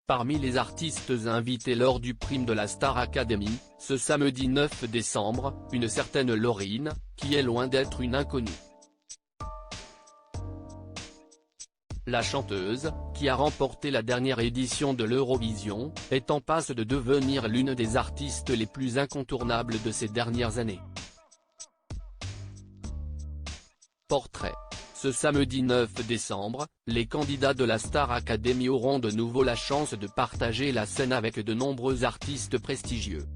Parmi les artistes invités lors du prime de la Star Academy, ce samedi 9 décembre, une certaine Lauryn, qui est loin d'être une inconnue. La chanteuse, qui a remporté la dernière édition de l'Eurovision, est en passe de devenir l'une des artistes les plus incontournables de ces dernières années. Portrait. Ce samedi 9 décembre, les candidats de la Star Academy auront de nouveau la chance de partager la scène avec de nombreux artistes prestigieux.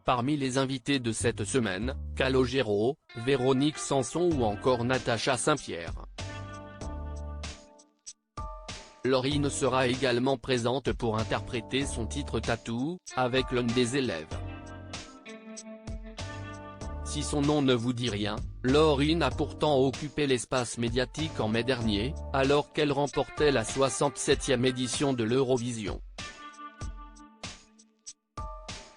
Parmi les invités de cette semaine, Calogero, Véronique Sanson ou encore Natacha Saint-Pierre. Lauryn sera également présente pour interpréter son titre Tattoo, avec l'un des élèves. Si son nom ne vous dit rien, Lauryn a pourtant occupé l'espace médiatique en mai dernier, alors qu'elle remportait la 67e édition de l'Eurovision.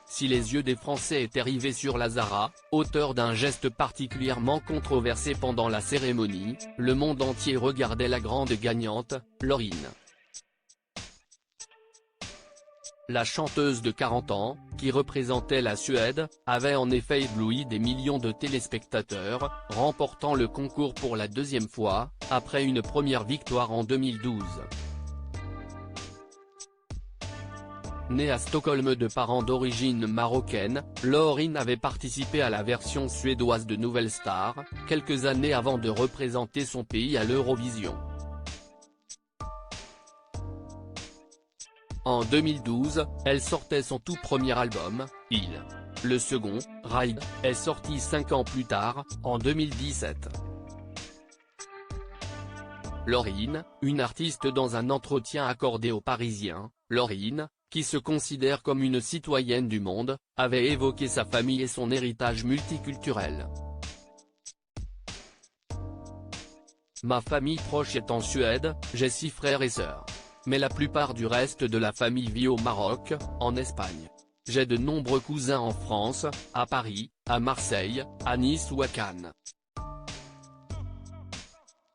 Si les yeux des Français étaient rivés sur la Zara, auteur d'un geste particulièrement controversé pendant la cérémonie, le monde entier regardait la grande gagnante, Lauryn. La chanteuse de 40 ans, qui représentait la Suède, avait en effet ébloui des millions de téléspectateurs, remportant le concours pour la deuxième fois, après une première victoire en 2012. Née à Stockholm de parents d'origine marocaine, Lauryn avait participé à la version suédoise de Nouvelle Star, quelques années avant de représenter son pays à l'Eurovision. En 2012, elle sortait son tout premier album, Il. Le second, Ride, est sorti 5 ans plus tard, en 2017. Lauryn, une artiste dans un entretien accordé aux Parisiens, Lauryn, qui se considère comme une citoyenne du monde, avait évoqué sa famille et son héritage multiculturel. Ma famille proche est en Suède, j'ai 6 frères et sœurs. Mais la plupart du reste de la famille vit au Maroc, en Espagne. J'ai de nombreux cousins en France, à Paris, à Marseille, à Nice ou à Cannes.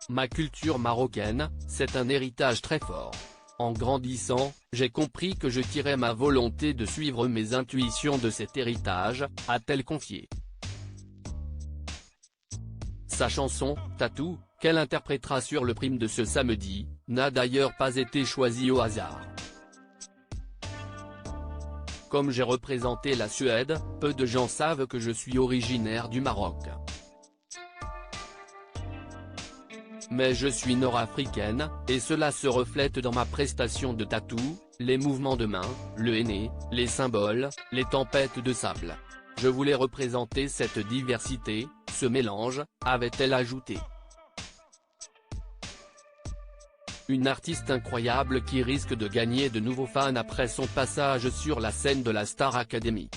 Ma culture marocaine, c'est un héritage très fort. En grandissant, j'ai compris que je tirais ma volonté de suivre mes intuitions de cet héritage, a-t-elle confié. Sa chanson, Tattoo, qu'elle interprétera sur le prime de ce samedi, n'a d'ailleurs pas été choisie au hasard. Comme j'ai représenté la Suède, peu de gens savent que je suis originaire du Maroc. Mais je suis nord-africaine, et cela se reflète dans ma prestation de tatou, les mouvements de main, le henné, les symboles, les tempêtes de sable. Je voulais représenter cette diversité, ce mélange, avait-elle ajouté. Une artiste incroyable qui risque de gagner de nouveaux fans après son passage sur la scène de la Star Academy.